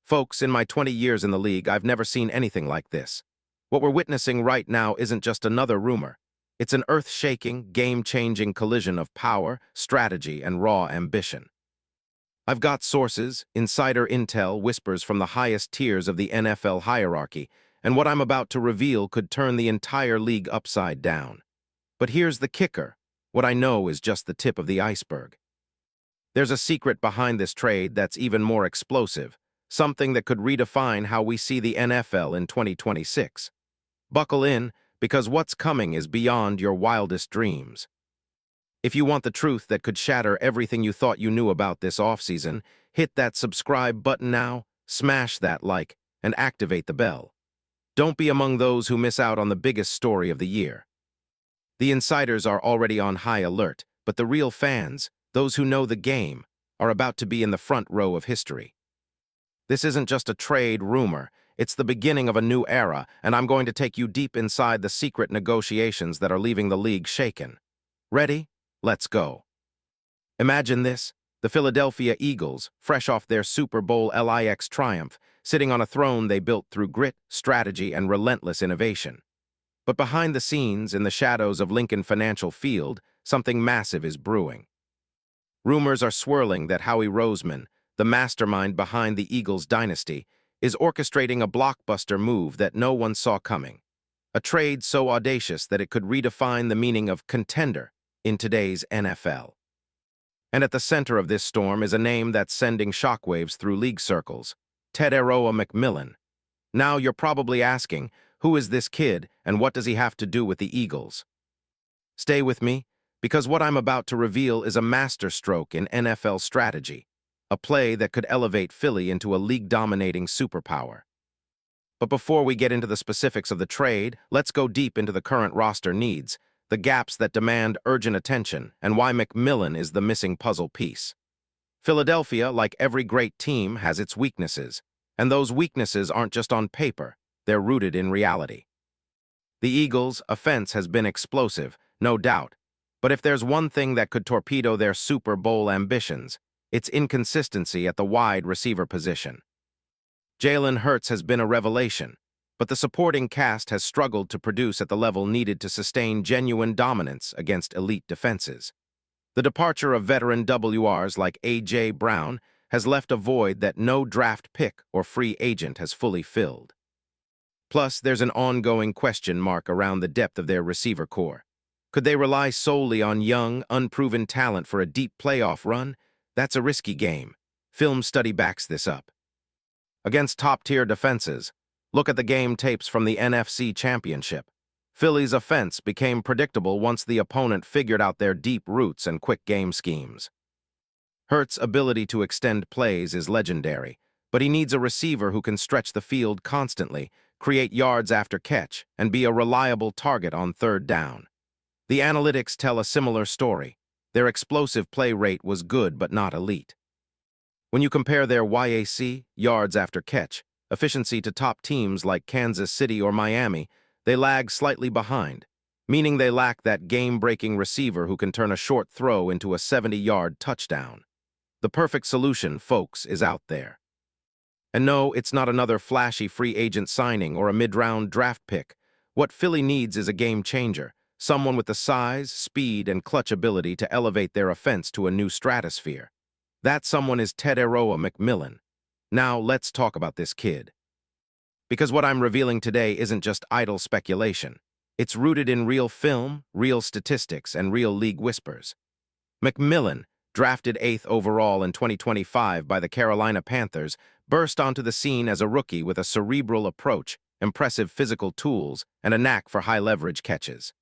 Folks, in my 20 years in the league, I've never seen anything like this. What we're witnessing right now isn't just another rumor. It's an earth-shaking, game-changing collision of power, strategy, and raw ambition. I've got sources, insider intel, whispers from the highest tiers of the NFL hierarchy, and what I'm about to reveal could turn the entire league upside down. But here's the kicker. What I know is just the tip of the iceberg. There's a secret behind this trade that's even more explosive, something that could redefine how we see the NFL in 2026. Buckle in, because what's coming is beyond your wildest dreams. If you want the truth that could shatter everything you thought you knew about this offseason, hit that subscribe button now, smash that like, and activate the bell. Don't be among those who miss out on the biggest story of the year. The insiders are already on high alert, but the real fans, those who know the game, are about to be in the front row of history. This isn't just a trade rumor, it's the beginning of a new era, and I'm going to take you deep inside the secret negotiations that are leaving the league shaken. Ready? Let's go. Imagine this, the Philadelphia Eagles, fresh off their Super Bowl LIX triumph, sitting on a throne they built through grit, strategy, and relentless innovation. But behind the scenes, in the shadows of Lincoln Financial Field, something massive is brewing. Rumors are swirling that Howie Roseman, the mastermind behind the Eagles dynasty, is orchestrating a blockbuster move that no one saw coming. A trade so audacious that it could redefine the meaning of contender in today's NFL. And at the center of this storm is a name that's sending shockwaves through league circles, Teteroa McMillan. Now you're probably asking, who is this kid and what does he have to do with the Eagles? Stay with me, because what I'm about to reveal is a masterstroke in NFL strategy, a play that could elevate Philly into a league-dominating superpower. But before we get into the specifics of the trade, let's go deep into the current roster needs, the gaps that demand urgent attention, and why McMillan is the missing puzzle piece. Philadelphia, like every great team, has its weaknesses, and those weaknesses aren't just on paper, they're rooted in reality. The Eagles' offense has been explosive, no doubt, but if there's one thing that could torpedo their Super Bowl ambitions, it's inconsistency at the wide receiver position. Jalen Hurts has been a revelation, but the supporting cast has struggled to produce at the level needed to sustain genuine dominance against elite defenses. The departure of veteran WRs like A.J. Brown has left a void that no draft pick or free agent has fully filled. Plus, there's an ongoing question mark around the depth of their receiver core. Could they rely solely on young, unproven talent for a deep playoff run? That's a risky game. Film study backs this up. Against top-tier defenses, look at the game tapes from the NFC Championship. Philly's offense became predictable once the opponent figured out their deep roots and quick game schemes. Hurts' ability to extend plays is legendary, but he needs a receiver who can stretch the field constantly, create yards after catch, and be a reliable target on third down. The analytics tell a similar story. Their explosive play rate was good but not elite. When you compare their YAC, yards after catch, efficiency to top teams like Kansas City or Miami, they lag slightly behind, meaning they lack that game-breaking receiver who can turn a short throw into a 70-yard touchdown. The perfect solution, folks, is out there. And no, it's not another flashy free agent signing or a mid-round draft pick. What Philly needs is a game changer, someone with the size, speed, and clutch ability to elevate their offense to a new stratosphere. That someone is Teteroa McMillan. Now let's talk about this kid. Because what I'm revealing today isn't just idle speculation. It's rooted in real film, real statistics, and real league whispers. McMillan, drafted 8th overall in 2025 by the Carolina Panthers, burst onto the scene as a rookie with a cerebral approach, impressive physical tools, and a knack for high-leverage catches.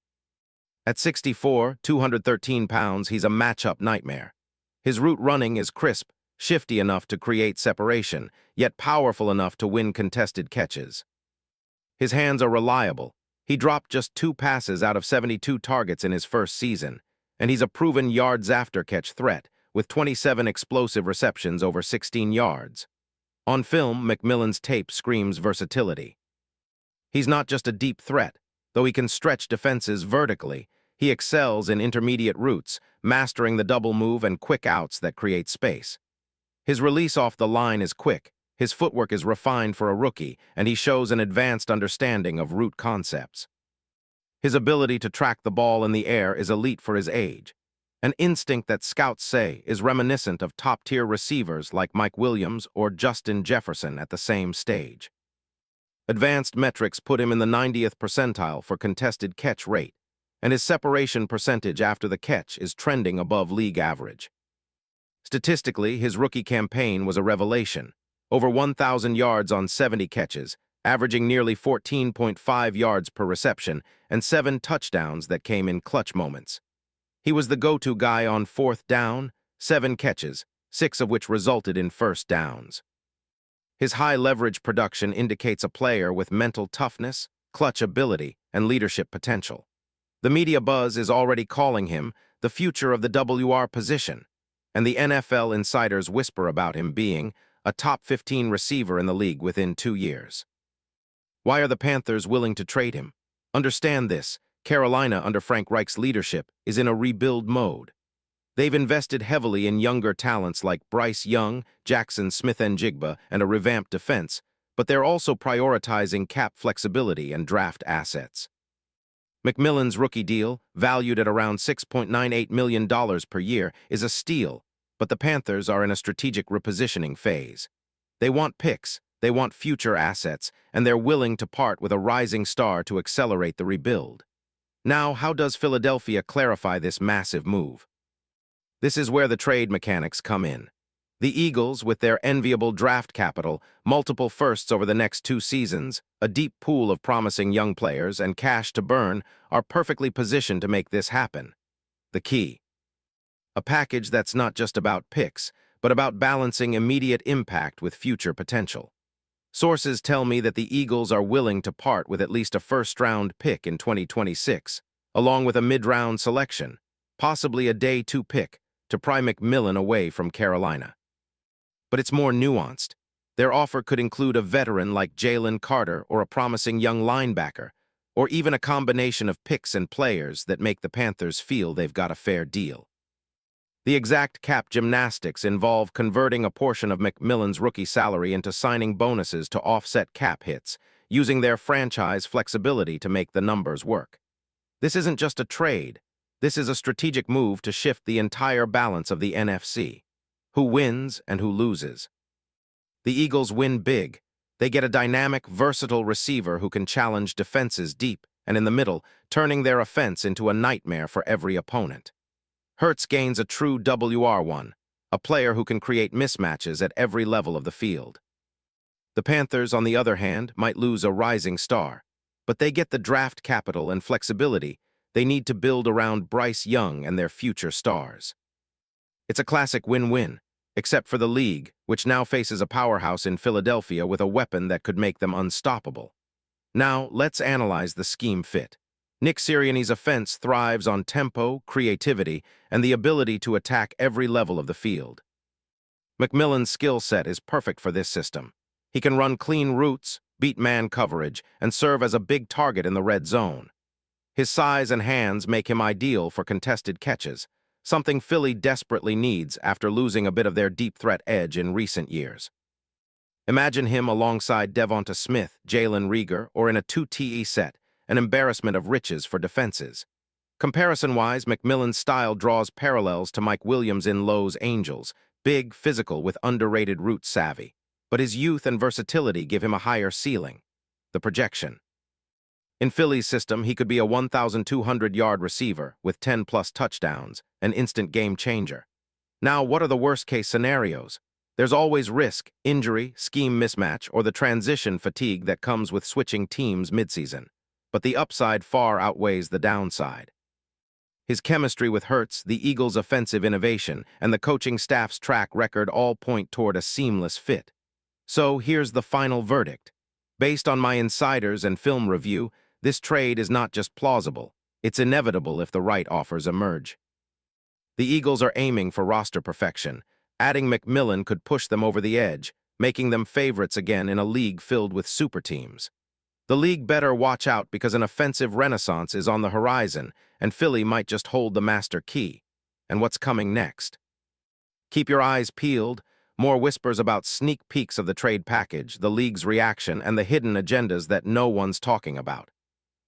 At 6'4", 213 pounds, he's a matchup nightmare. His route running is crisp, shifty enough to create separation, yet powerful enough to win contested catches. His hands are reliable. He dropped just 2 passes out of 72 targets in his first season, and he's a proven yards-after-catch threat, with 27 explosive receptions over 16 yards. On film, McMillan's tape screams versatility. He's not just a deep threat. Though he can stretch defenses vertically, he excels in intermediate routes, mastering the double move and quick outs that create space. His release off the line is quick, His footwork is refined for a rookie, and he shows an advanced understanding of route concepts. His ability to track the ball in the air is elite for his age, an instinct that scouts say is reminiscent of top-tier receivers like Mike Williams or Justin Jefferson at the same stage. Advanced metrics put him in the 90th percentile for contested catch rate, and his separation percentage after the catch is trending above league average. Statistically, his rookie campaign was a revelation. Over 1,000 yards on 70 catches, averaging nearly 14.5 yards per reception, and 7 touchdowns that came in clutch moments. He was the go-to guy on 4th down, 7 catches, 6 of which resulted in first downs. His high-leverage production indicates a player with mental toughness, clutch ability, and leadership potential. The media buzz is already calling him the future of the WR position, and the NFL insiders whisper about him being a top 15 receiver in the league within 2 years. Why are the Panthers willing to trade him? Understand this: Carolina, under Frank Reich's leadership, is in a rebuild mode. They've invested heavily in younger talents like Bryce Young, Jackson Smith-Njigba, and a revamped defense, but they're also prioritizing cap flexibility and draft assets. McMillan's rookie deal, valued at around $6.98 million per year, is a steal, but the Panthers are in a strategic repositioning phase. They want picks, they want future assets, and they're willing to part with a rising star to accelerate the rebuild. Now, how does Philadelphia clarify this massive move? This is where the trade mechanics come in. The Eagles, with their enviable draft capital, multiple firsts over the next 2 seasons, a deep pool of promising young players, and cash to burn, are perfectly positioned to make this happen. The key: a package that's not just about picks, but about balancing immediate impact with future potential. Sources tell me that the Eagles are willing to part with at least a first-round pick in 2026, along with a mid-round selection, possibly a day 2 pick, to pry McMillan away from Carolina. But it's more nuanced. Their offer could include a veteran like Jalen Carter or a promising young linebacker, or even a combination of picks and players that make the Panthers feel they've got a fair deal. The exact cap gymnastics involve converting a portion of McMillan's rookie salary into signing bonuses to offset cap hits, using their franchise flexibility to make the numbers work. This isn't just a trade. This is a strategic move to shift the entire balance of the NFC. Who wins and who loses? The Eagles win big. They get a dynamic, versatile receiver who can challenge defenses deep and in the middle, turning their offense into a nightmare for every opponent. Hurts gains a true WR1, a player who can create mismatches at every level of the field. The Panthers, on the other hand, might lose a rising star, but they get the draft capital and flexibility they need to build around Bryce Young and their future stars. It's a classic win-win, except for the league, which now faces a powerhouse in Philadelphia with a weapon that could make them unstoppable. Now, let's analyze the scheme fit. Nick Sirianni's offense thrives on tempo, creativity, and the ability to attack every level of the field. McMillan's skill set is perfect for this system. He can run clean routes, beat man coverage, and serve as a big target in the red zone. His size and hands make him ideal for contested catches, something Philly desperately needs after losing a bit of their deep threat edge in recent years. Imagine him alongside Devonta Smith, Jalen Reagor, or in a 2-TE set, an embarrassment of riches for defenses. Comparison-wise, McMillan's style draws parallels to Mike Williams in Lowe's Angels, big, physical, with underrated route savvy. But his youth and versatility give him a higher ceiling: the projection. In Philly's system, he could be a 1,200-yard receiver with 10-plus touchdowns, an instant game changer. Now, what are the worst-case scenarios? There's always risk: injury, scheme mismatch, or the transition fatigue that comes with switching teams midseason. But the upside far outweighs the downside. His chemistry with Hurts, the Eagles' offensive innovation, and the coaching staff's track record all point toward a seamless fit. So here's the final verdict. Based on my insiders and film review, this trade is not just plausible, it's inevitable if the right offers emerge. The Eagles are aiming for roster perfection. Adding McMillan could push them over the edge, making them favorites again in a league filled with super teams. The league better watch out because an offensive renaissance is on the horizon, and Philly might just hold the master key. And what's coming next? Keep your eyes peeled. More whispers about sneak peeks of the trade package, the league's reaction, and the hidden agendas that no one's talking about.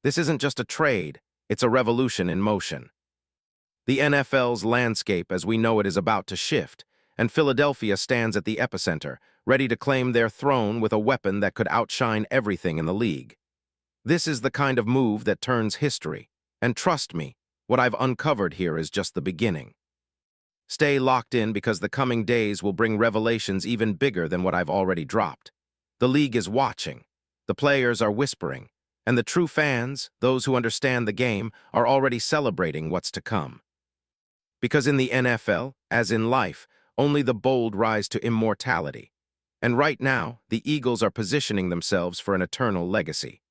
This isn't just a trade, it's a revolution in motion. The NFL's landscape as we know it is about to shift, and Philadelphia stands at the epicenter, ready to claim their throne with a weapon that could outshine everything in the league. This is the kind of move that turns history, and trust me, what I've uncovered here is just the beginning. Stay locked in because the coming days will bring revelations even bigger than what I've already dropped. The league is watching, the players are whispering, and the true fans, those who understand the game, are already celebrating what's to come. Because in the NFL, as in life, only the bold rise to immortality. And right now, the Eagles are positioning themselves for an eternal legacy.